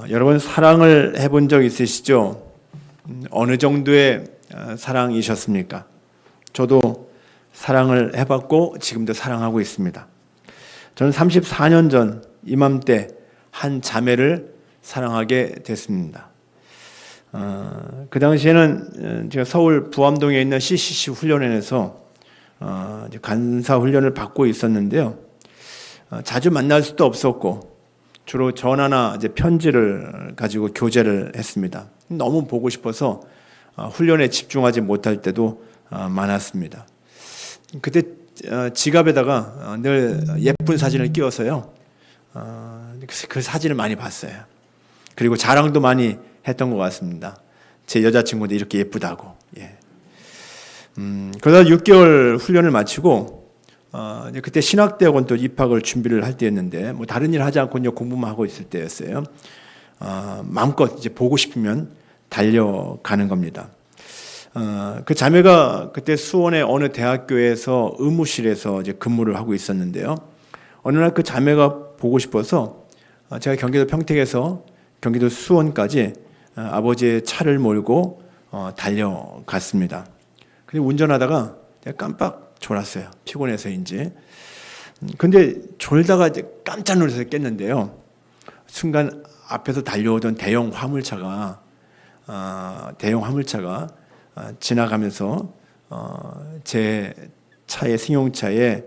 여러분 사랑을 해본 적 있으시죠? 어느 정도의 사랑이셨습니까? 저도 사랑을 해봤고 지금도 사랑하고 있습니다. 저는 34년 전 이맘때 한 자매를 사랑하게 됐습니다. 그 당시에는 제가 서울 부암동에 있는 CCC 훈련원에서 간사 훈련을 받고 있었는데요. 자주 만날 수도 없었고 주로 전화나 편지를 가지고 교제를 했습니다. 너무 보고 싶어서 훈련에 집중하지 못할 때도 많았습니다. 그때 지갑에다가 늘 예쁜 사진을 끼워서요. 그 사진을 많이 봤어요. 그리고 자랑도 많이 했던 것 같습니다. 제 여자친구도 이렇게 예쁘다고. 그러다 6개월 훈련을 마치고 그때 신학대학원 또 입학을 준비를 할 때였는데 뭐 다른 일 하지 않고 공부만 하고 있을 때였어요. 마음껏 이제 보고 싶으면 달려가는 겁니다. 그 자매가 그때 수원의 어느 대학교에서 의무실에서 이제 근무를 하고 있었는데요. 어느 날 그 자매가 보고 싶어서 제가 경기도 평택에서 경기도 수원까지 아버지의 차를 몰고 달려갔습니다. 근데 운전하다가 깜빡 졸았어요. 피곤해서인지. 근데 졸다가 이제 깜짝 놀라서 깼는데요. 순간 앞에서 달려오던 대형 화물차가 지나가면서 제 차의 승용차에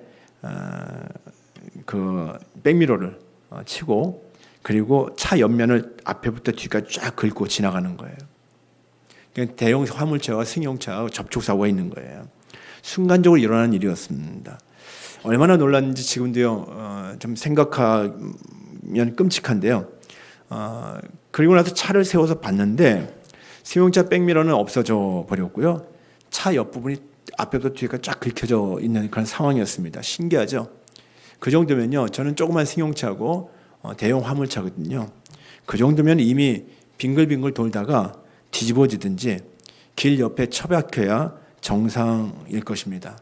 그 백미러를 치고 그리고 차 옆면을 앞에부터 뒤까지 쫙 긁고 지나가는 거예요. 대형 화물차와 승용차와 접촉사고가 있는 거예요. 순간적으로 일어나는 일이었습니다. 얼마나 놀랐는지 지금도요 좀 생각하면 끔찍한데요. 그리고 나서 차를 세워서 봤는데 승용차 백미러는 없어져 버렸고요. 차 옆부분이 앞에부터 뒤가 쫙 긁혀져 있는 그런 상황이었습니다. 신기하죠? 그 정도면요. 저는 조그만 승용차고 대형 화물차거든요. 그 정도면 이미 빙글빙글 돌다가 뒤집어지든지 길 옆에 처박혀야 정상일 것입니다.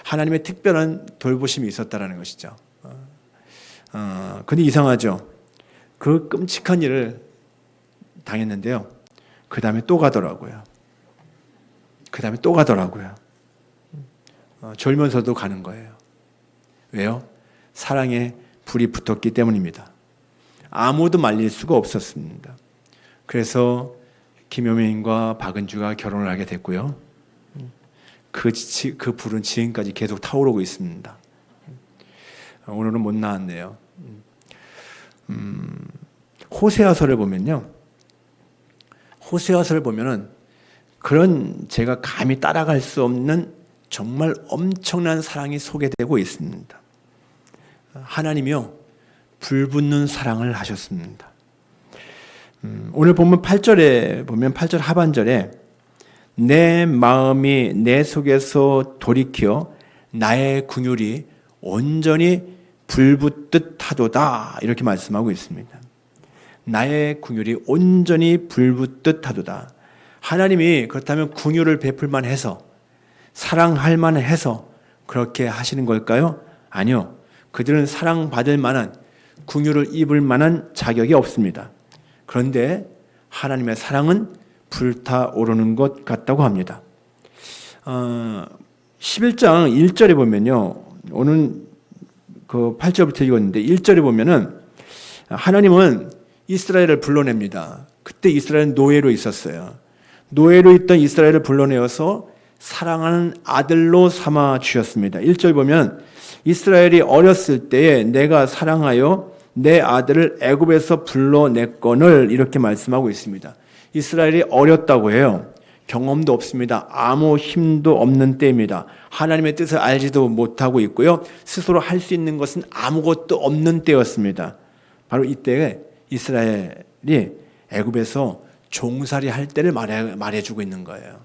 하나님의 특별한 돌보심이 있었다라는 것이죠. 근데 이상하죠. 그 끔찍한 일을 당했는데요. 그 다음에 또 가더라고요. 졸면서도 가는 거예요. 왜요? 사랑에 불이 붙었기 때문입니다. 아무도 말릴 수가 없었습니다. 그래서 김효민과 박은주가 결혼을 하게 됐고요. 그 불은 지금까지 계속 타오르고 있습니다. 오늘은 못 나왔네요. 호세아서를 보면은 그런 제가 감히 따라갈 수 없는 정말 엄청난 사랑이 소개되고 있습니다. 하나님이요 불붙는 사랑을 하셨습니다. 오늘 보면 8절 하반절에 내 마음이 내 속에서 돌이켜 나의 긍휼이 온전히 불붙듯 하도다 이렇게 말씀하고 있습니다. 나의 긍휼이 온전히 불붙듯 하도다. 하나님이 그렇다면 긍휼을 베풀 만해서 사랑할 만해서 그렇게 하시는 걸까요? 아니요. 그들은 사랑받을 만한 긍휼을 입을 만한 자격이 없습니다. 그런데 하나님의 사랑은 불타오르는 것 같다고 합니다. 11장 1절에 보면요. 오늘 그 8절부터 읽었는데 1절에 보면은 하나님은 이스라엘을 불러냅니다. 그때 이스라엘은 노예로 있었어요. 노예로 있던 이스라엘을 불러내어서 사랑하는 아들로 삼아 주셨습니다. 1절 보면 이스라엘이 어렸을 때에 내가 사랑하여 내 아들을 애굽에서 불러냈거늘 이렇게 말씀하고 있습니다. 이스라엘이 어렸다고 해요. 경험도 없습니다. 아무 힘도 없는 때입니다. 하나님의 뜻을 알지도 못하고 있고요. 스스로 할 수 있는 것은 아무것도 없는 때였습니다. 바로 이때에 이스라엘이 애굽에서 종살이 할 때를 말해주고 있는 거예요.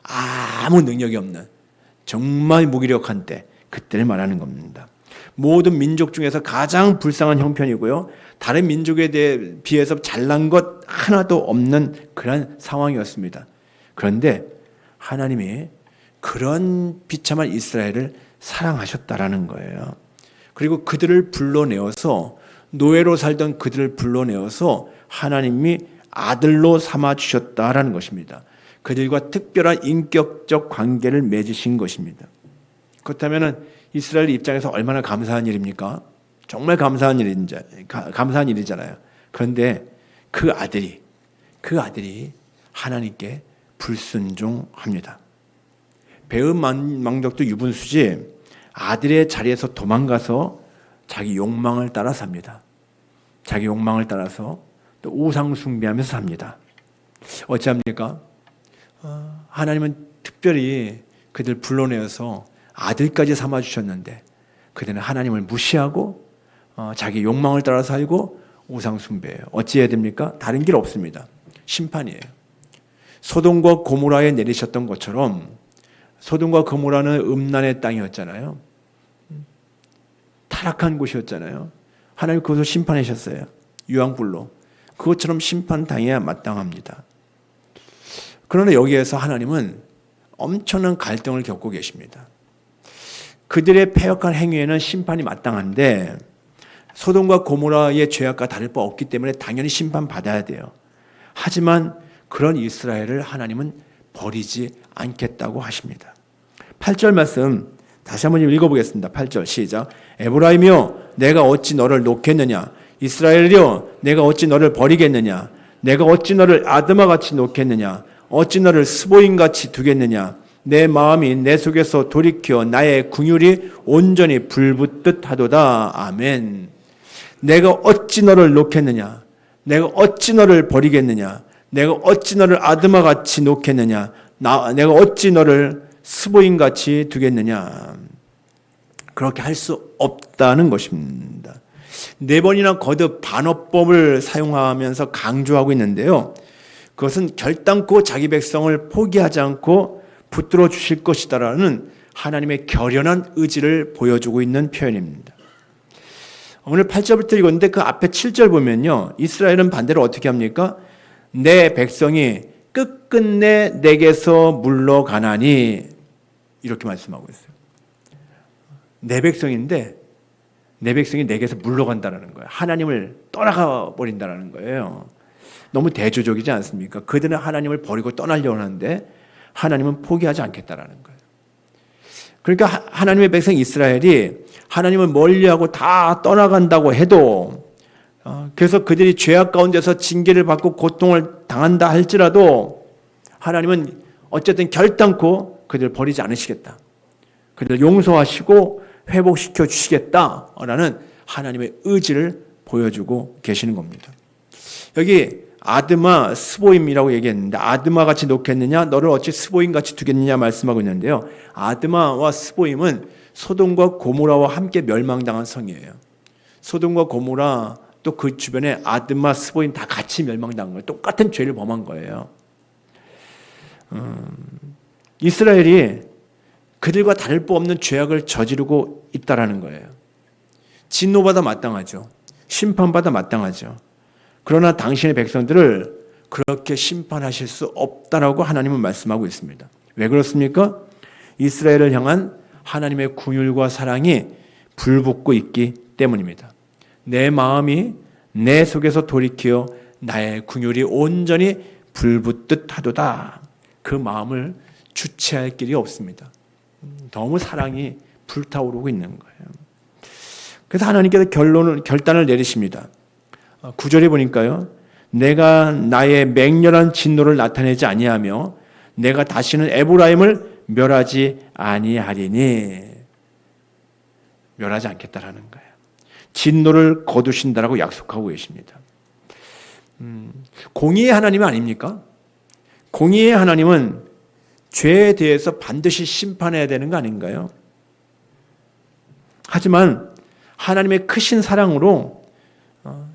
아무 능력이 없는 정말 무기력한 때 그때를 말하는 겁니다. 모든 민족 중에서 가장 불쌍한 형편이고요. 다른 민족에 비해서 잘난 것 하나도 없는 그런 상황이었습니다. 그런데 하나님이 그런 비참한 이스라엘을 사랑하셨다라는 거예요. 그리고 그들을 불러내어서 노예로 살던 그들을 불러내어서 하나님이 아들로 삼아 주셨다라는 것입니다. 그들과 특별한 인격적 관계를 맺으신 것입니다. 그렇다면 이스라엘 입장에서 얼마나 감사한 일입니까? 정말 감사한 일이잖아요. 그런데 그 아들이 하나님께 불순종합니다. 배은망덕도 유분수지 아들의 자리에서 도망가서 자기 욕망을 따라 삽니다. 자기 욕망을 따라서 또 우상 숭배하면서 삽니다. 어찌합니까? 하나님은 특별히 그들 불러내어서 아들까지 삼아 주셨는데 그들은 하나님을 무시하고 자기 욕망을 따라 살고 우상 숭배해요. 어찌해야 됩니까? 다른 길 없습니다. 심판이에요. 소돔과 고모라에 내리셨던 것처럼 소돔과 고모라는 음란의 땅이었잖아요. 타락한 곳이었잖아요. 하나님 그것을 심판하셨어요. 유황불로. 그것처럼 심판당해야 마땅합니다. 그러나 여기에서 하나님은 엄청난 갈등을 겪고 계십니다. 그들의 패역한 행위에는 심판이 마땅한데 소돔과 고모라의 죄악과 다를 바 없기 때문에 당연히 심판받아야 돼요. 하지만 그런 이스라엘을 하나님은 버리지 않겠다고 하십니다. 8절 말씀 다시 한번 읽어보겠습니다. 8절 시작. 에브라임이여 내가 어찌 너를 놓겠느냐. 이스라엘이여 내가 어찌 너를 버리겠느냐. 내가 어찌 너를 아드마같이 놓겠느냐. 어찌 너를 스보임같이 두겠느냐. 내 마음이 내 속에서 돌이켜 나의 궁율이 온전히 불붙듯 하도다. 아멘. 내가 어찌 너를 놓겠느냐. 내가 어찌 너를 버리겠느냐. 내가 어찌 너를 아드마같이 놓겠느냐. 내가 어찌 너를 스보임같이 두겠느냐. 그렇게 할 수 없다는 것입니다. 4번이나 거듭 반어법을 사용하면서 강조하고 있는데요. 그것은 결단코 자기 백성을 포기하지 않고 붙들어 주실 것이다라는 하나님의 결연한 의지를 보여주고 있는 표현입니다. 오늘 8절부터 읽었는데 그 앞에 7절 보면요. 이스라엘은 반대로 어떻게 합니까? 내 백성이 끝끝내 내게서 물러가나니 이렇게 말씀하고 있어요. 내 백성인데 내 백성이 내게서 물러간다는 거예요. 하나님을 떠나가 버린다는 거예요. 너무 대조적이지 않습니까? 그들은 하나님을 버리고 떠나려고 하는데 하나님은 포기하지 않겠다는 거예요. 그러니까 하나님의 백성 이스라엘이 하나님을 멀리하고 다 떠나간다고 해도 그래서 그들이 죄악 가운데서 징계를 받고 고통을 당한다 할지라도 하나님은 어쨌든 결단코 그들을 버리지 않으시겠다. 그들을 용서하시고 회복시켜 주시겠다라는 하나님의 의지를 보여주고 계시는 겁니다. 여기 아드마 스보임이라고 얘기했는데 아드마 같이 놓겠느냐 너를 어찌 스보임 같이 두겠느냐 말씀하고 있는데요. 아드마와 스보임은 소돔과 고모라와 함께 멸망당한 성이에요. 소돔과 고모라 또 그 주변에 아드마 스보임 다 같이 멸망당한 거예요. 똑같은 죄를 범한 거예요. 이스라엘이 그들과 다를 바 없는 죄악을 저지르고 있다라는 거예요. 진노받아 마땅하죠. 심판받아 마땅하죠. 그러나 당신의 백성들을 그렇게 심판하실 수 없다라고 하나님은 말씀하고 있습니다. 왜 그렇습니까? 이스라엘을 향한 하나님의 긍휼과 사랑이 불붙고 있기 때문입니다. 내 마음이 내 속에서 돌이켜 나의 긍휼이 온전히 불붙듯 하도다. 그 마음을 주체할 길이 없습니다. 너무 사랑이 불타오르고 있는 거예요. 그래서 하나님께서 결단을 내리십니다. 9절에 보니까요. 내가 나의 맹렬한 진노를 나타내지 아니하며 내가 다시는 에브라임을 멸하지 아니하리니 멸하지 않겠다라는 거예요. 진노를 거두신다라고 약속하고 계십니다. 공의의 하나님은 아닙니까? 공의의 하나님은 죄에 대해서 반드시 심판해야 되는 거 아닌가요? 하지만 하나님의 크신 사랑으로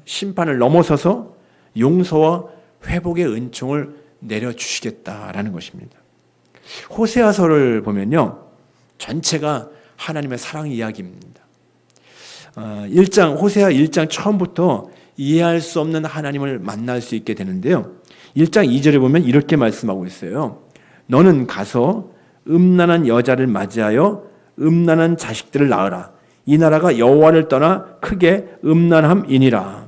심판을 넘어서서 용서와 회복의 은총을 내려주시겠다라는 것입니다. 호세아서를 보면요. 전체가 하나님의 사랑 이야기입니다. 호세아 1장 처음부터 이해할 수 없는 하나님을 만날 수 있게 되는데요. 1장 2절에 보면 이렇게 말씀하고 있어요. 너는 가서 음란한 여자를 맞이하여 음란한 자식들을 낳으라. 이 나라가 여호와를 떠나 크게 음란함이니라.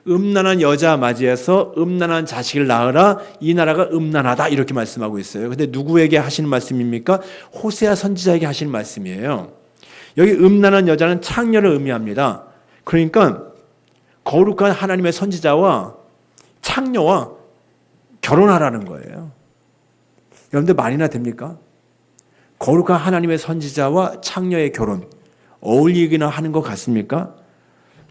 음란한 여자 맞이해서 음란한 자식을 낳으라. 이 나라가 음란하다 이렇게 말씀하고 있어요. 근데 누구에게 하시는 말씀입니까? 호세아 선지자에게 하시는 말씀이에요. 여기 음란한 여자는 창녀를 의미합니다. 그러니까 거룩한 하나님의 선지자와 창녀와 결혼하라는 거예요. 여러분들 말이나 됩니까? 거룩한 하나님의 선지자와 창녀의 결혼 어울리기나 하는 것 같습니까?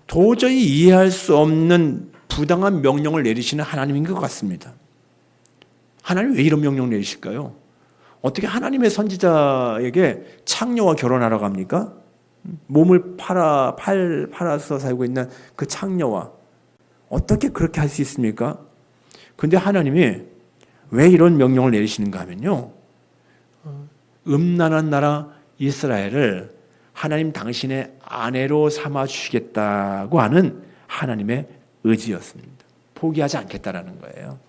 도저히 이해할 수 없는 부당한 명령을 내리시는 하나님인 것 같습니다. 하나님 왜 이런 명령을 내리실까요? 어떻게 하나님의 선지자에게 창녀와 결혼하라고 합니까? 몸을 팔아서 살고 있는 그 창녀와 어떻게 그렇게 할 수 있습니까? 근데 하나님이 왜 이런 명령을 내리시는가 하면요. 음란한 나라 이스라엘을 하나님 당신의 아내로 삼아 주시겠다고 하는 하나님의 의지였습니다. 포기하지 않겠다라는 거예요.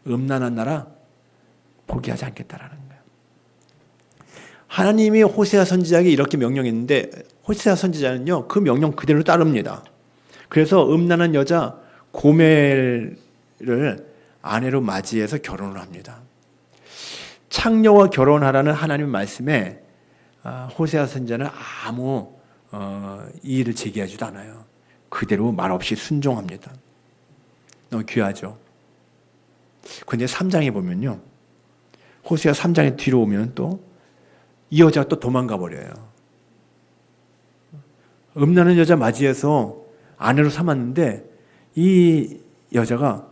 음란한 나라 포기하지 않겠다라는 거예요. 하나님이 호세아 선지자에게 이렇게 명령했는데 호세아 선지자는요 그 명령 그대로 따릅니다. 그래서 음란한 여자 고멜을 아내로 맞이해서 결혼을 합니다. 창녀와 결혼하라는 하나님의 말씀에 호세아 선지자는 아무 이의를 제기하지도 않아요. 그대로 말없이 순종합니다. 너무 귀하죠. 그런데 3장에 보면요. 호세아 3장에 뒤로 오면 또 이 여자가 또 도망가 버려요. 음란한 여자 맞이해서 아내로 삼았는데 이 여자가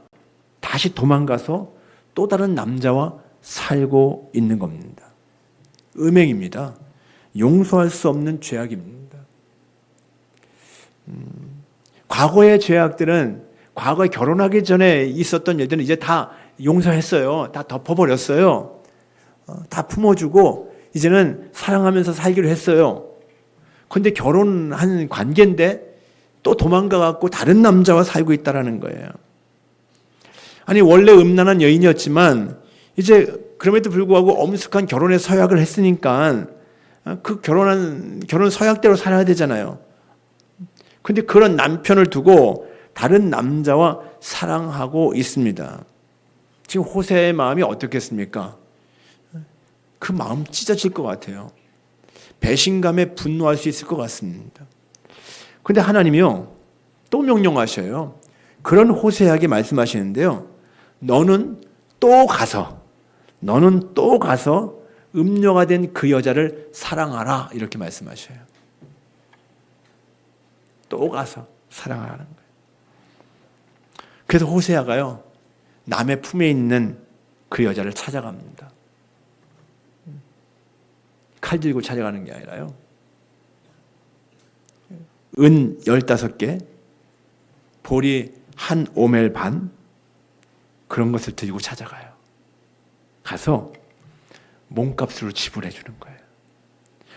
다시 도망가서 또 다른 남자와 살고 있는 겁니다. 음행입니다. 용서할 수 없는 죄악입니다. 과거의 죄악들은 과거에 결혼하기 전에 있었던 일들은 이제 다 용서했어요. 다 덮어버렸어요. 다 품어주고 이제는 사랑하면서 살기로 했어요. 그런데 결혼한 관계인데 또 도망가갖고 다른 남자와 살고 있다는 거예요. 아니 원래 음란한 여인이었지만 이제 그럼에도 불구하고 엄숙한 결혼의 서약을 했으니까 그 결혼 서약대로 살아야 되잖아요. 근데 그런 남편을 두고 다른 남자와 사랑하고 있습니다. 지금 호세의 마음이 어떻겠습니까? 그 마음 찢어질 것 같아요. 배신감에 분노할 수 있을 것 같습니다. 그런데 하나님이요 또 명령하셔요. 그런 호세에게 말씀하시는데요. 너는 또 가서 음녀가 된 그 여자를 사랑하라 이렇게 말씀하셔요. 또 가서 사랑하라는 거예요. 그래서 호세아가요 남의 품에 있는 그 여자를 찾아갑니다. 칼 들고 찾아가는 게 아니라요. 은 15개, 보리 한 오멜 반 그런 것을 들고 찾아가요. 가서 몸값으로 지불해 주는 거예요.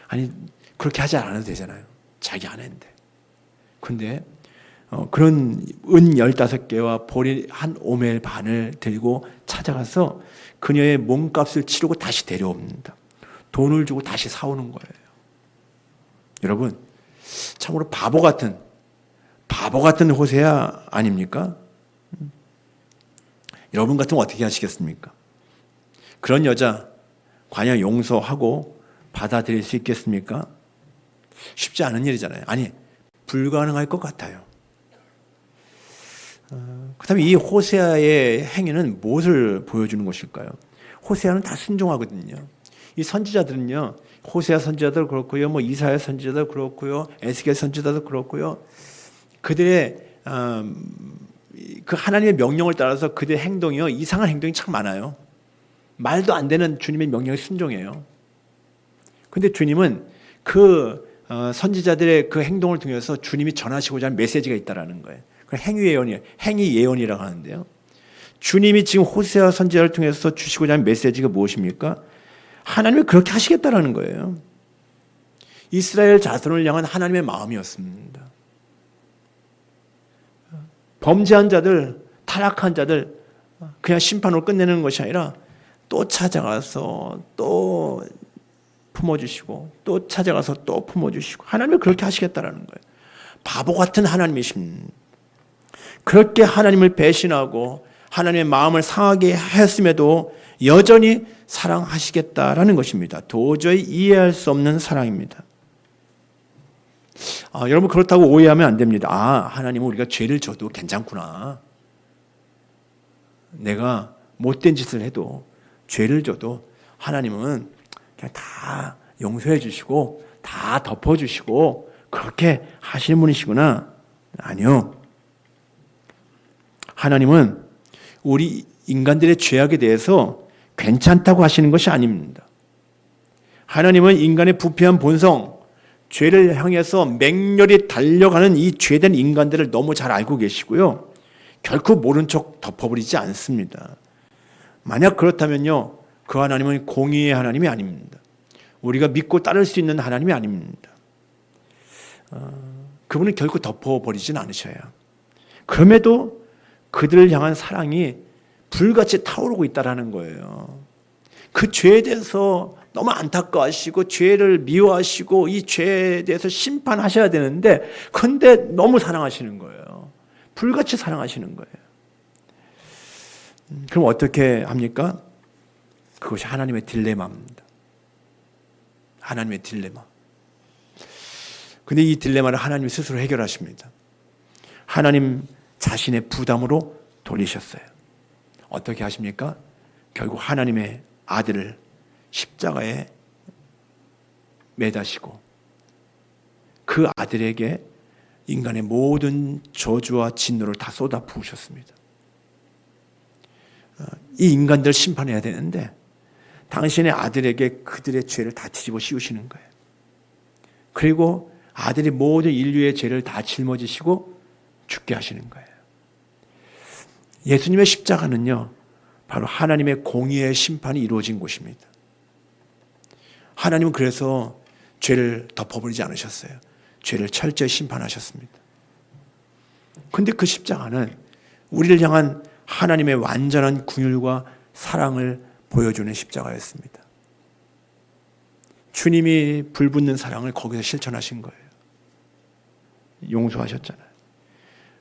아니 그렇게 하지 않아도 되잖아요. 자기 아내인데. 근데 그런 은 15개와 보리 한 오멜 반을 들고 찾아가서 그녀의 몸값을 치르고 다시 데려옵니다. 돈을 주고 다시 사오는 거예요. 여러분 참으로 바보 같은 호세아 아닙니까? 여러분 같으면 어떻게 하시겠습니까? 그런 여자 과연 용서하고 받아들일 수 있겠습니까? 쉽지 않은 일이잖아요. 아니 불가능할 것 같아요. 그다음에 이 호세아의 행위는 무엇을 보여주는 것일까요? 호세아는 다 순종하거든요. 이 선지자들은요, 호세아 선지자도 그렇고요, 뭐 이사야 선지자도 그렇고요, 에스겔 선지자도 그렇고요. 그들의 그 하나님의 명령을 따라서 그들의 행동이요 이상한 행동이 참 많아요. 말도 안 되는 주님의 명령에 순종해요. 그런데 주님은 그 선지자들의 그 행동을 통해서 주님이 전하시고자 하는 메시지가 있다라는 거예요. 행위 예언이라고 하는데요. 주님이 지금 호세아 선지자를 통해서 주시고자 하는 메시지가 무엇입니까? 하나님이 그렇게 하시겠다라는 거예요. 이스라엘 자손을 향한 하나님의 마음이었습니다. 범죄한 자들, 타락한 자들 그냥 심판으로 끝내는 것이 아니라 또 찾아가서 또 품어주시고 또 찾아가서 또 품어주시고 하나님은 그렇게 하시겠다라는 거예요. 바보 같은 하나님이십니다. 그렇게 하나님을 배신하고 하나님의 마음을 상하게 했음에도 여전히 사랑하시겠다라는 것입니다. 도저히 이해할 수 없는 사랑입니다. 여러분 그렇다고 오해하면 안 됩니다. 하나님은 우리가 죄를 져도 괜찮구나. 내가 못된 짓을 해도 죄를 져도 하나님은 그냥 다 용서해 주시고 다 덮어 주시고 그렇게 하시는 분이시구나. 아니요. 하나님은 우리 인간들의 죄악에 대해서 괜찮다고 하시는 것이 아닙니다. 하나님은 인간의 부패한 본성, 죄를 향해서 맹렬히 달려가는 이 죄된 인간들을 너무 잘 알고 계시고요. 결코 모른 척 덮어버리지 않습니다. 만약 그렇다면요, 그 하나님은 공의의 하나님이 아닙니다. 우리가 믿고 따를 수 있는 하나님이 아닙니다. 그분은 결코 덮어버리진 않으셔요. 그럼에도 그들을 향한 사랑이 불같이 타오르고 있다는 거예요. 그 죄에 대해서 너무 안타까워하시고 죄를 미워하시고 이 죄에 대해서 심판하셔야 되는데 근데 너무 사랑하시는 거예요. 불같이 사랑하시는 거예요. 그럼 어떻게 합니까? 그것이 하나님의 딜레마입니다. 하나님의 딜레마. 근데 이 딜레마를 하나님이 스스로 해결하십니다. 하나님 자신의 부담으로 돌리셨어요. 어떻게 하십니까? 결국 하나님의 아들을 십자가에 매다시고 그 아들에게 인간의 모든 저주와 진노를 다 쏟아 부으셨습니다. 이 인간들 심판해야 되는데 당신의 아들에게 그들의 죄를 다 뒤집어 씌우시는 거예요. 그리고 아들이 모든 인류의 죄를 다 짊어지시고 죽게 하시는 거예요. 예수님의 십자가는요, 바로 하나님의 공의의 심판이 이루어진 곳입니다. 하나님은 그래서 죄를 덮어버리지 않으셨어요. 죄를 철저히 심판하셨습니다. 그런데 그 십자가는 우리를 향한 하나님의 완전한 긍휼과 사랑을 보여주는 십자가였습니다. 주님이 불붙는 사랑을 거기서 실천하신 거예요. 용서하셨잖아요.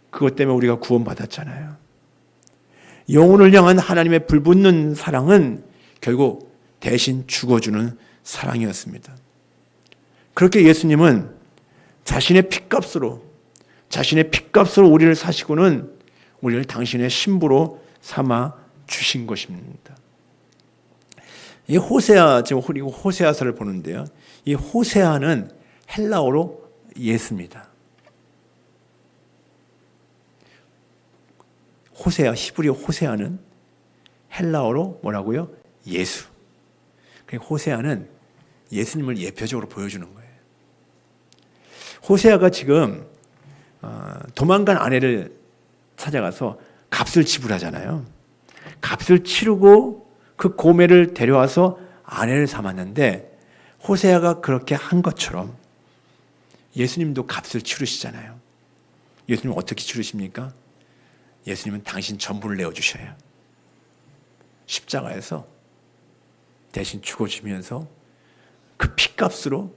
그것 때문에 우리가 구원받았잖아요. 영혼을 향한 하나님의 불붙는 사랑은 결국 대신 죽어주는 사랑이었습니다. 그렇게 예수님은 자신의 핏값으로 우리를 사시고는 우리를 당신의 신부로 삼아 주신 것입니다. 이 호세아, 지금 우리가 호세아서를 보는데요. 이 호세아는 헬라어로 예수입니다. 호세아, 히브리어 호세아는 헬라어로 뭐라고요? 예수. 그러니까 호세아는 예수님을 예표적으로 보여주는 거예요. 호세아가 지금 도망간 아내를 찾아가서 값을 지불하잖아요. 값을 치르고 그 고매를 데려와서 아내를 삼았는데 호세아가 그렇게 한 것처럼 예수님도 값을 치르시잖아요. 예수님은 어떻게 치르십니까? 예수님은 당신 전부를 내어주셔요. 십자가에서 대신 죽어주면서 그 핏값으로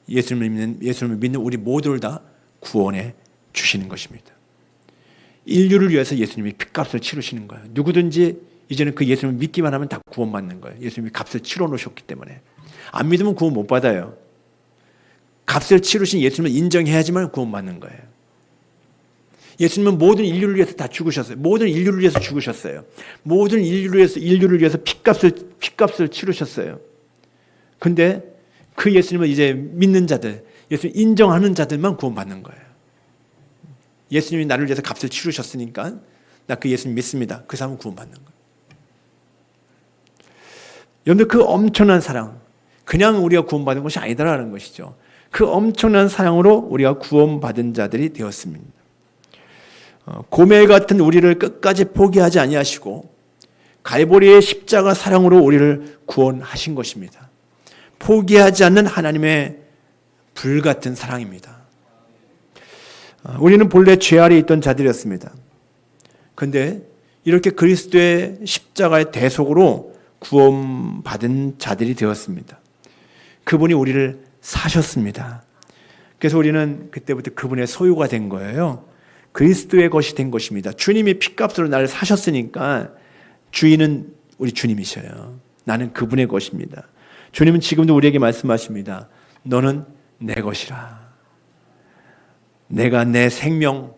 예수님을 믿는 우리 모두를 다 구원해 주시는 것입니다. 인류를 위해서 예수님이 핏값을 치르시는 거예요. 누구든지 이제는 그 예수님을 믿기만 하면 다 구원받는 거예요. 예수님이 값을 치러 놓으셨기 때문에. 안 믿으면 구원 못 받아요. 값을 치르신 예수님을 인정해야지만 구원받는 거예요. 예수님은 모든 인류를 위해서 다 죽으셨어요. 모든 인류를 위해서 죽으셨어요. 모든 인류를 위해서 핏값을 치르셨어요. 근데 그 예수님을 이제 믿는 자들, 예수님 인정하는 자들만 구원받는 거예요. 예수님이 나를 위해서 값을 치르셨으니까 나 그 예수님 믿습니다. 그 사람은 구원받는 거예요. 여러분들 그 엄청난 사랑, 그냥 우리가 구원받은 것이 아니다라는 것이죠. 그 엄청난 사랑으로 우리가 구원받은 자들이 되었습니다. 고멜 같은 우리를 끝까지 포기하지 아니하시고 갈보리의 십자가 사랑으로 우리를 구원하신 것입니다. 포기하지 않는 하나님의 불같은 사랑입니다. 우리는 본래 죄 아래에 있던 자들이었습니다. 그런데 이렇게 그리스도의 십자가의 대속으로 구원받은 자들이 되었습니다. 그분이 우리를 사셨습니다. 그래서 우리는 그때부터 그분의 소유가 된 거예요. 그리스도의 것이 된 것입니다. 주님이 핏값으로 나를 사셨으니까 주인은 우리 주님이셔요. 나는 그분의 것입니다. 주님은 지금도 우리에게 말씀하십니다. 너는 내 것이라. 내가 내 생명,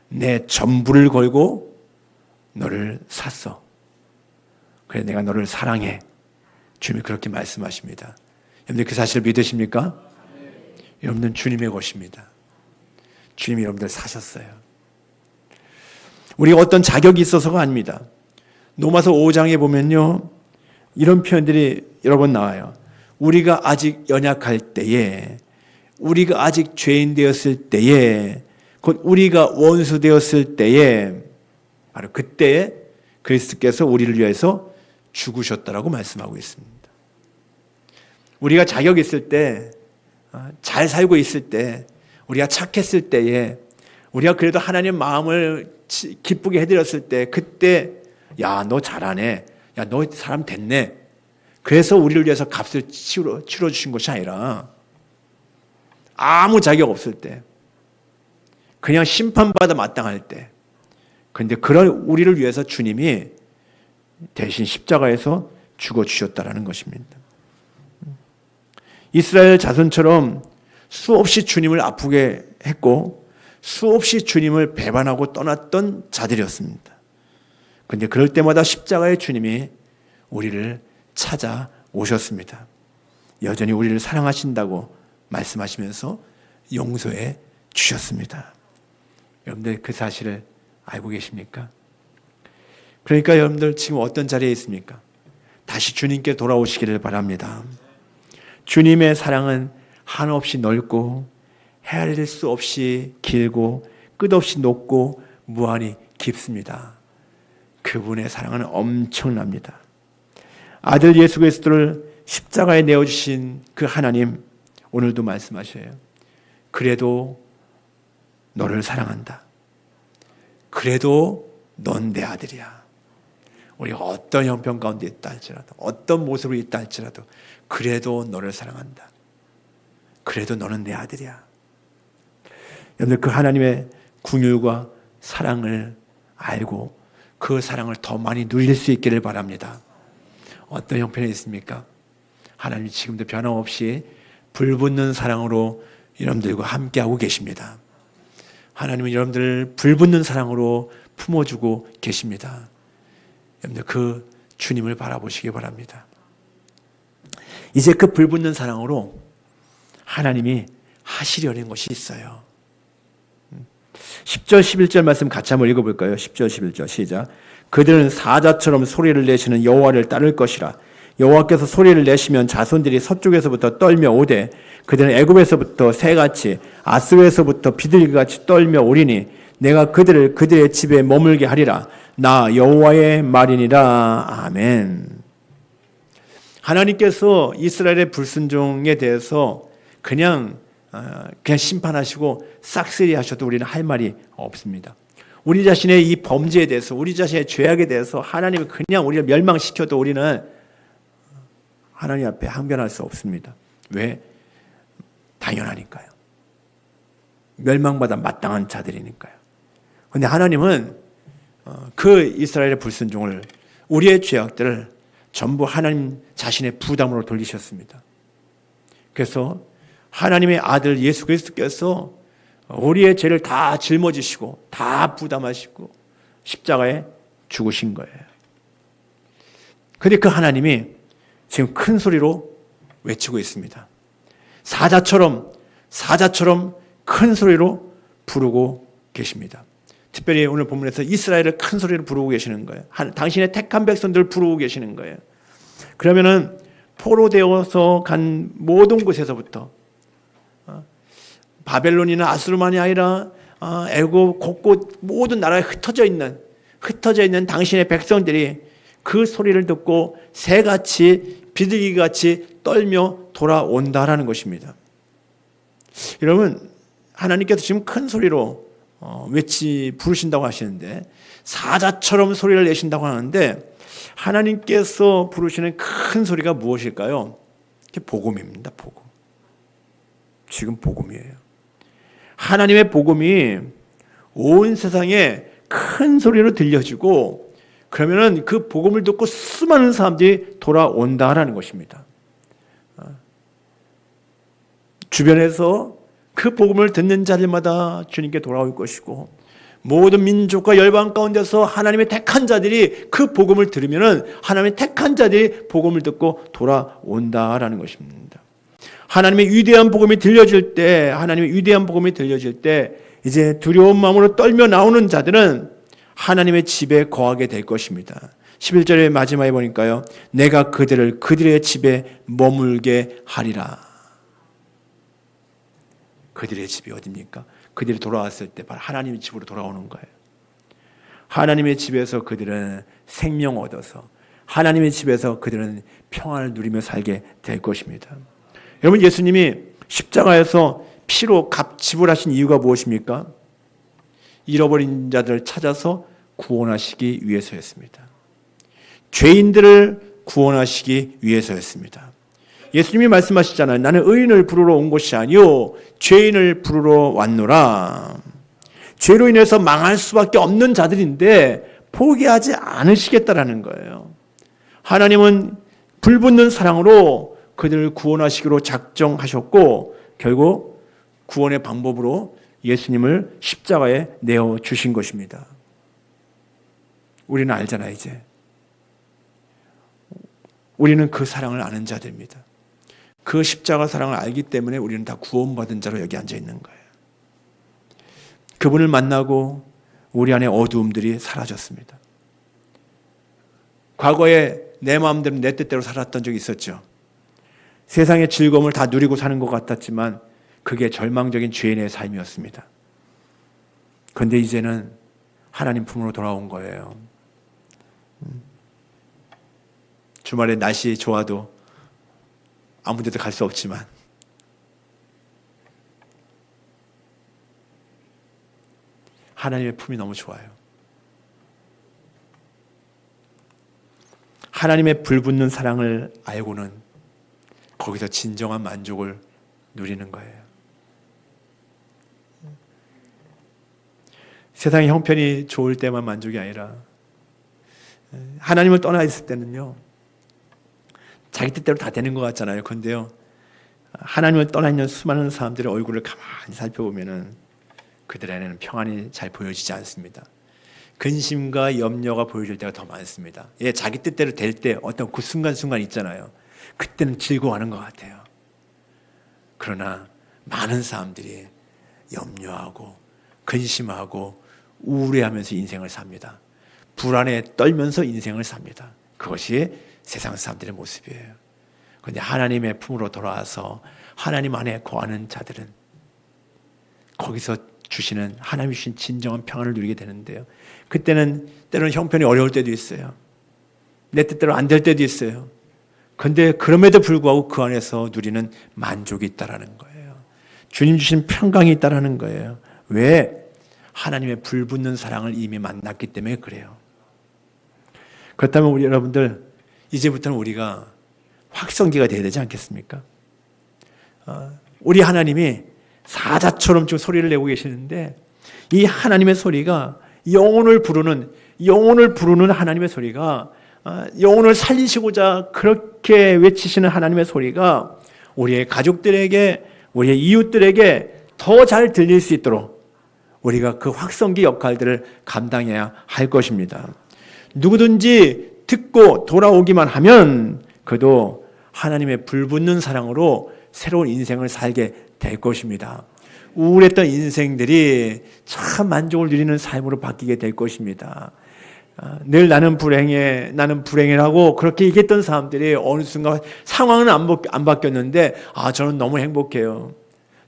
내 전부를 걸고 너를 샀어. 그래 내가 너를 사랑해. 주님이 그렇게 말씀하십니다. 여러분들 그 사실을 믿으십니까? 여러분들은 주님의 것입니다. 주님이 여러분들 사셨어요. 우리가 어떤 자격이 있어서가 아닙니다. 로마서 5장에 보면요, 이런 표현들이 여러 번 나와요. 우리가 아직 연약할 때에, 우리가 아직 죄인 되었을 때에, 곧 우리가 원수 되었을 때에, 바로 그때에 그리스도께서 우리를 위해서 죽으셨다라고 말씀하고 있습니다. 우리가 자격이 있을 때, 잘 살고 있을 때, 우리가 착했을 때에, 우리가 그래도 하나님 마음을 기쁘게 해드렸을 때, 그때 야, 너 잘하네. 야, 너 사람 됐네. 그래서 우리를 위해서 값을 치러주신 것이 아니라 아무 자격 없을 때, 그냥 심판받아 마땅할 때, 그런데 그런 우리를 위해서 주님이 대신 십자가에서 죽어주셨다라는 것입니다. 이스라엘 자손처럼 수없이 주님을 아프게 했고 수없이 주님을 배반하고 떠났던 자들이었습니다. 그런데 그럴 때마다 십자가의 주님이 우리를 찾아오셨습니다. 여전히 우리를 사랑하신다고 말씀하시면서 용서해 주셨습니다. 여러분들 그 사실을 알고 계십니까? 그러니까 여러분들 지금 어떤 자리에 있습니까? 다시 주님께 돌아오시기를 바랍니다. 주님의 사랑은 한없이 넓고 헤아릴 수 없이 길고 끝없이 높고 무한히 깊습니다. 그분의 사랑은 엄청납니다. 아들 예수 그리스도를 십자가에 내어주신 그 하나님, 오늘도 말씀하셔요. 그래도 너를 사랑한다. 그래도 넌 내 아들이야. 우리가 어떤 형편 가운데 있다 할지라도, 어떤 모습으로 있다 할지라도 그래도 너를 사랑한다. 그래도 너는 내 아들이야. 여러분들 그 하나님의 긍휼과 사랑을 알고 그 사랑을 더 많이 누릴 수 있기를 바랍니다. 어떤 형편에 있습니까? 하나님이 지금도 변함없이 불붙는 사랑으로 여러분들과 함께하고 계십니다. 하나님은 여러분들을 불붙는 사랑으로 품어주고 계십니다. 여러분들 그 주님을 바라보시기 바랍니다. 이제 그 불붙는 사랑으로 하나님이 하시려는 것이 있어요. 10절 11절 말씀 같이 한번 읽어볼까요? 10절 11절 시작. 그들은 사자처럼 소리를 내시는 여호와를 따를 것이라. 여호와께서 소리를 내시면 자손들이 서쪽에서부터 떨며 오되 그들은 애굽에서부터 새같이 아스루에서부터 비둘기같이 떨며 오리니 내가 그들을 그들의 집에 머물게 하리라. 나 여호와의 말이니라. 아멘. 하나님께서 이스라엘의 불순종에 대해서 그냥 심판하시고 싹쓸이 하셔도 우리는 할 말이 없습니다. 우리 자신의 이 범죄에 대해서, 우리 자신의 죄악에 대해서 하나님이 그냥 우리를 멸망시켜도 우리는 하나님 앞에 항변할 수 없습니다. 왜? 당연하니까요. 멸망받아 마땅한 자들이니까요. 그런데 하나님은 그 이스라엘의 불순종을, 우리의 죄악들을 전부 하나님 자신의 부담으로 돌리셨습니다. 그래서 하나님의 아들 예수 그리스도께서 우리의 죄를 다 짊어지시고 다 부담하시고 십자가에 죽으신 거예요. 그런데 그 하나님이 지금 큰 소리로 외치고 있습니다. 사자처럼 큰 소리로 부르고 계십니다. 특별히 오늘 본문에서 이스라엘을 큰 소리로 부르고 계시는 거예요. 당신의 택한 백성들을 부르고 계시는 거예요. 그러면은 포로되어서 간 모든 곳에서부터 바벨론이나 아수르만이 아니라 애굽 곳곳 모든 나라에 흩어져 있는 당신의 백성들이 그 소리를 듣고 새같이 비둘기같이 떨며 돌아온다라는 것입니다. 여러분, 하나님께서 지금 큰 소리로 부르신다고 하시는데 사자처럼 소리를 내신다고 하는데 하나님께서 부르시는 큰 소리가 무엇일까요? 복음입니다. 복음. 지금 복음이에요. 하나님의 복음이 온 세상에 큰 소리로 들려지고 그러면은 그 복음을 듣고 수많은 사람들이 돌아온다라는 것입니다. 주변에서 그 복음을 듣는 자들마다 주님께 돌아올 것이고 모든 민족과 열방 가운데서 하나님의 택한 자들이 그 복음을 들으면은 하나님의 택한 자들이 복음을 듣고 돌아온다라는 것입니다. 하나님의 위대한 복음이 들려질 때, 하나님의 위대한 복음이 들려질 때 이제 두려운 마음으로 떨며 나오는 자들은 하나님의 집에 거하게 될 것입니다. 11절의 마지막에 보니까요. 내가 그들을 그들의 집에 머물게 하리라. 그들의 집이 어디입니까? 그들이 돌아왔을 때 바로 하나님의 집으로 돌아오는 거예요. 하나님의 집에서 그들은 생명 얻어서 하나님의 집에서 그들은 평안을 누리며 살게 될 것입니다. 여러분, 예수님이 십자가에서 피로 값 지불하신 이유가 무엇입니까? 잃어버린 자들을 찾아서 구원하시기 위해서였습니다. 죄인들을 구원하시기 위해서였습니다. 예수님이 말씀하시잖아요. 나는 의인을 부르러 온 것이 아니요 죄인을 부르러 왔노라. 죄로 인해서 망할 수밖에 없는 자들인데 포기하지 않으시겠다라는 거예요. 하나님은 불붙는 사랑으로 그들을 구원하시기로 작정하셨고 결국 구원의 방법으로 예수님을 십자가에 내어주신 것입니다. 우리는 알잖아요. 이제 우리는 그 사랑을 아는 자들입니다. 그 십자가 사랑을 알기 때문에 우리는 다 구원받은 자로 여기 앉아 있는 거예요. 그분을 만나고 우리 안에 어두움들이 사라졌습니다. 과거에 내 마음대로 내 뜻대로 살았던 적이 있었죠. 세상의 즐거움을 다 누리고 사는 것 같았지만 그게 절망적인 죄인의 삶이었습니다. 그런데 이제는 하나님 품으로 돌아온 거예요. 주말에 날씨 좋아도 아무 데도 갈 수 없지만 하나님의 품이 너무 좋아요. 하나님의 불붙는 사랑을 알고는 거기서 진정한 만족을 누리는 거예요. 세상의 형편이 좋을 때만 만족이 아니라 하나님을 떠나 있을 때는요. 자기 뜻대로 다 되는 것 같잖아요. 그런데요. 하나님을 떠나 있는 수많은 사람들의 얼굴을 가만히 살펴보면은 그들에게는 평안이 잘 보여지지 않습니다. 근심과 염려가 보여질 때가 더 많습니다. 예, 자기 뜻대로 될 때 어떤 그 순간순간 있잖아요. 그때는 즐거워하는 것 같아요. 그러나 많은 사람들이 염려하고 근심하고 우울해하면서 인생을 삽니다. 불안에 떨면서 인생을 삽니다. 그것이 세상 사람들의 모습이에요. 그런데 하나님의 품으로 돌아와서 하나님 안에 거하는 자들은 거기서 주시는 하나님이 주신 진정한 평안을 누리게 되는데요. 그때는 때로는 형편이 어려울 때도 있어요. 내 뜻대로 안 될 때도 있어요. 그런데 그럼에도 불구하고 그 안에서 누리는 만족이 있다라는 거예요. 주님 주신 평강이 있다라는 거예요. 왜? 하나님의 불붙는 사랑을 이미 만났기 때문에 그래요. 그렇다면 우리 여러분들 이제부터는 우리가 확성기가 되어야 되지 않겠습니까? 우리 하나님이 사자처럼 지금 소리를 내고 계시는데 이 하나님의 소리가 영혼을 부르는 하나님의 소리가 영혼을 살리시고자 그렇게 외치시는 하나님의 소리가 우리의 가족들에게 우리의 이웃들에게 더 잘 들릴 수 있도록 우리가 그 확성기 역할들을 감당해야 할 것입니다. 누구든지 듣고 돌아오기만 하면 그도 하나님의 불붙는 사랑으로 새로운 인생을 살게 될 것입니다. 우울했던 인생들이 참 만족을 누리는 삶으로 바뀌게 될 것입니다. 늘 나는 불행해라고 그렇게 얘기했던 사람들이 어느 순간 상황은 안 바뀌었는데 저는 너무 행복해요.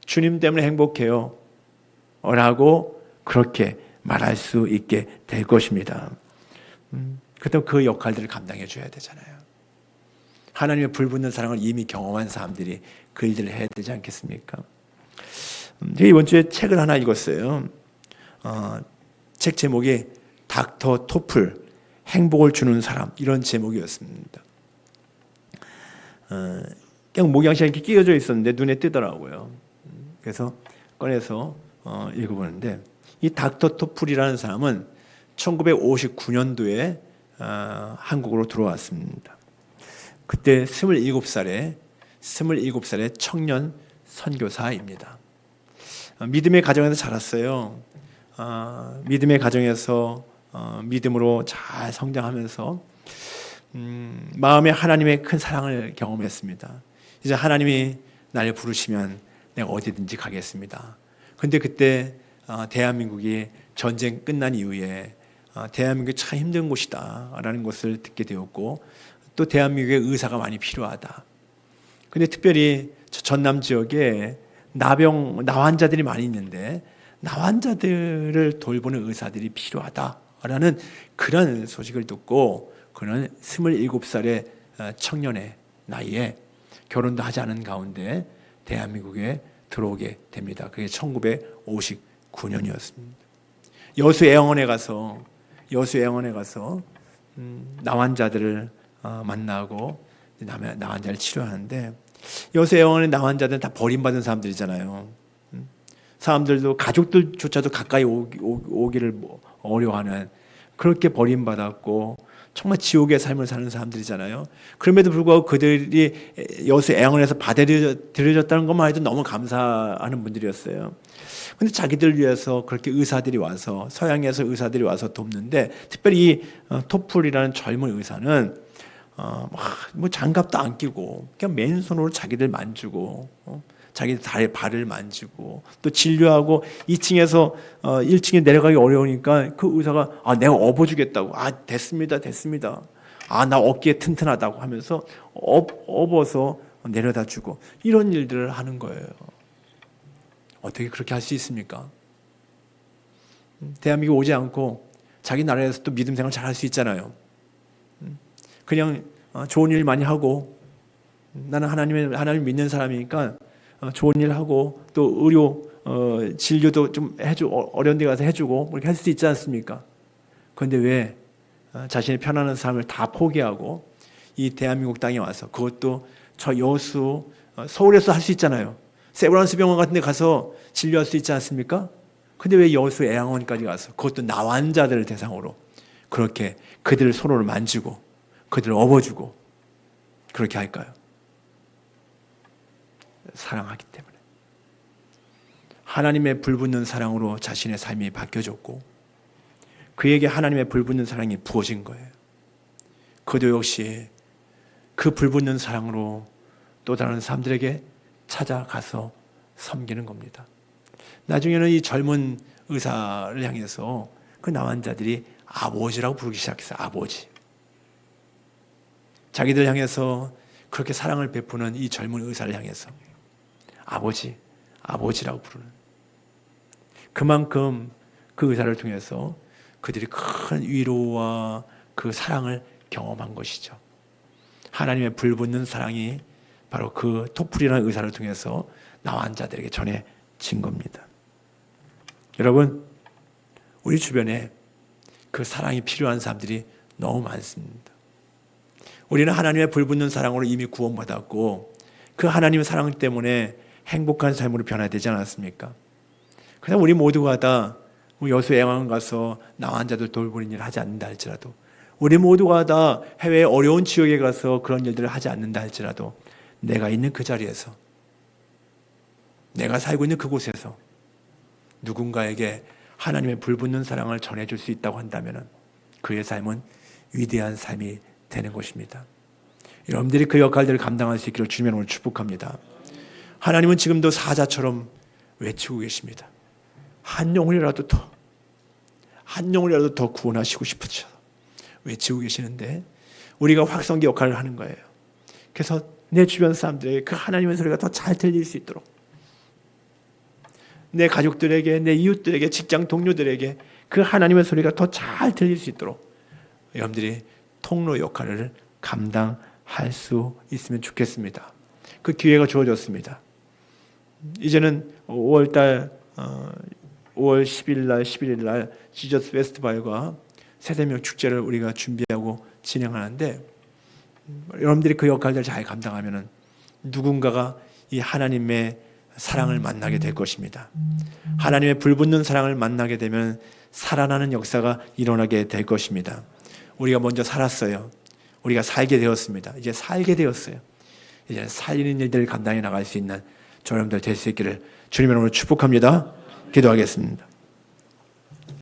주님 때문에 행복해요. 라고 그렇게 말할 수 있게 될 것입니다. 그때 그 역할들을 감당해 줘야 되잖아요. 하나님의 불붙는 사랑을 이미 경험한 사람들이 그 일들을 해야 되지 않겠습니까? 제가 이번 주에 책을 하나 읽었어요. 책 제목이 닥터 토플 행복을 주는 사람, 이런 제목이었습니다. 그냥 목양시에 이렇게 끼워져 있었는데 눈에 띄더라고요. 그래서 꺼내서 읽어보는데, 이 닥터 토플이라는 사람은 1959년도에 한국으로 들어왔습니다. 그때 27살의 청년 선교사입니다. 믿음의 가정에서 자랐어요. 믿음의 가정에서 믿음으로 잘 성장하면서 마음에 하나님의 큰 사랑을 경험했습니다. 이제 하나님이 날 부르시면 내가 어디든지 가겠습니다. 근데 그때 대한민국이 전쟁 끝난 이후에 대한민국이 참 힘든 곳이다 라는 것을 듣게 되었고, 또 대한민국에 의사가 많이 필요하다. 근데 특별히 전남 지역에 나환자들이 많이 있는데 나환자들을 돌보는 의사들이 필요하다라는 그런 소식을 듣고, 그는 27살의 청년의 나이에 결혼도 하지 않은 가운데 대한민국에 들어오게 됩니다. 그게 1959년이었습니다. 여수애영원에 가서 나환자들을 만나고 나환자를 치료하는데, 여수애영원의 나환자들은 다 버림받은 사람들이잖아요. 사람들도 가족들조차도 가까이 오기를 어려워하는, 그렇게 버림받았고 정말 지옥의 삶을 사는 사람들이잖아요. 그럼에도 불구하고 그들이 여수 애영원에서 받아들여졌다는 것만 해도 너무 감사하는 분들이었어요. 근데 자기들 위해서 그렇게 의사들이 와서, 서양에서 의사들이 와서 돕는데, 특별히 이 토플이라는 젊은 의사는 뭐 장갑도 안 끼고 그냥 맨손으로 자기들 만지고 자기 다리 발을 만지고 또 진료하고, 2층에서 1층에 내려가기 어려우니까 그 의사가 내가 업어주겠다고, 됐습니다 나 어깨 튼튼하다고 하면서 업어서 내려다 주고, 이런 일들을 하는 거예요. 어떻게 그렇게 할 수 있습니까? 대한민국 오지 않고 자기 나라에서 또 믿음 생활 잘 할 수 있잖아요. 그냥 좋은 일 많이 하고, 나는 하나님 믿는 사람이니까 좋은 일 하고, 또 의료 진료도 좀 어려운 데 가서 해주고 이렇게 할 수 있지 않습니까? 그런데 왜 자신의 편안한 삶을 다 포기하고 이 대한민국 땅에 와서, 그것도 저 여수 서울에서 할 수 있잖아요. 세브란스 병원 같은 데 가서 진료할 수 있지 않습니까? 근데 왜 여수 애양원까지 가서, 그것도 나환자들을 대상으로 그렇게 그들을 손으로 만지고 그들을 업어주고 그렇게 할까요? 사랑하기 때문에. 하나님의 불붙는 사랑으로 자신의 삶이 바뀌어졌고, 그에게 하나님의 불붙는 사랑이 부어진 거예요. 그도 역시 그 불붙는 사랑으로 또 다른 사람들에게 찾아가서 섬기는 겁니다. 나중에는 이 젊은 의사를 향해서 그 나환자들이 아버지라고 부르기 시작했어요. 아버지. 자기들 향해서 그렇게 사랑을 베푸는 이 젊은 의사를 향해서 아버지라고 부르는, 그만큼 그 의사를 통해서 그들이 큰 위로와 그 사랑을 경험한 것이죠. 하나님의 불붙는 사랑이 바로 그 토플이라는 의사를 통해서 나환자들에게 전해진 겁니다. 여러분, 우리 주변에 그 사랑이 필요한 사람들이 너무 많습니다. 우리는 하나님의 불붙는 사랑으로 이미 구원받았고, 그 하나님의 사랑 때문에 행복한 삶으로 변화되지 않았습니까? 그냥 우리 모두가 다 여수 애양원 가서 나환자들 돌보는 일을 하지 않는다 할지라도, 우리 모두가 다 해외 어려운 지역에 가서 그런 일들을 하지 않는다 할지라도, 내가 있는 그 자리에서, 내가 살고 있는 그곳에서 누군가에게 하나님의 불붙는 사랑을 전해줄 수 있다고 한다면 그의 삶은 위대한 삶이 되는 것입니다. 여러분들이 그 역할들을 감당할 수 있기를 주님의 이름으로 축복합니다. 하나님은 지금도 사자처럼 외치고 계십니다. 한 영혼이라도 더 구원하시고 싶으셔 외치고 계시는데, 우리가 확성기 역할을 하는 거예요. 그래서 내 주변 사람들에게 그 하나님의 소리가 더 잘 들릴 수 있도록, 내 가족들에게, 내 이웃들에게, 직장 동료들에게 그 하나님의 소리가 더 잘 들릴 수 있도록 여러분들이 통로 역할을 감당할 수 있으면 좋겠습니다. 그 기회가 주어졌습니다. 이제는 5월 10일 날, 11일 날 지저스 페스티벌과 세대명 축제를 우리가 준비하고 진행하는데 여러분들이 그 역할들을 잘 감당하면은 누군가가 이 하나님의 사랑을 만나게 될 것입니다. 하나님의 불붙는 사랑을 만나게 되면 살아나는 역사가 일어나게 될 것입니다. 우리가 먼저 살았어요. 우리가 살게 되었습니다. 이제 살게 되었어요. 이제 살리는 일들을 감당해 나갈 수 있는 저여러분들 될 수 있기를 주님의 이름으로 축복합니다. 기도하겠습니다.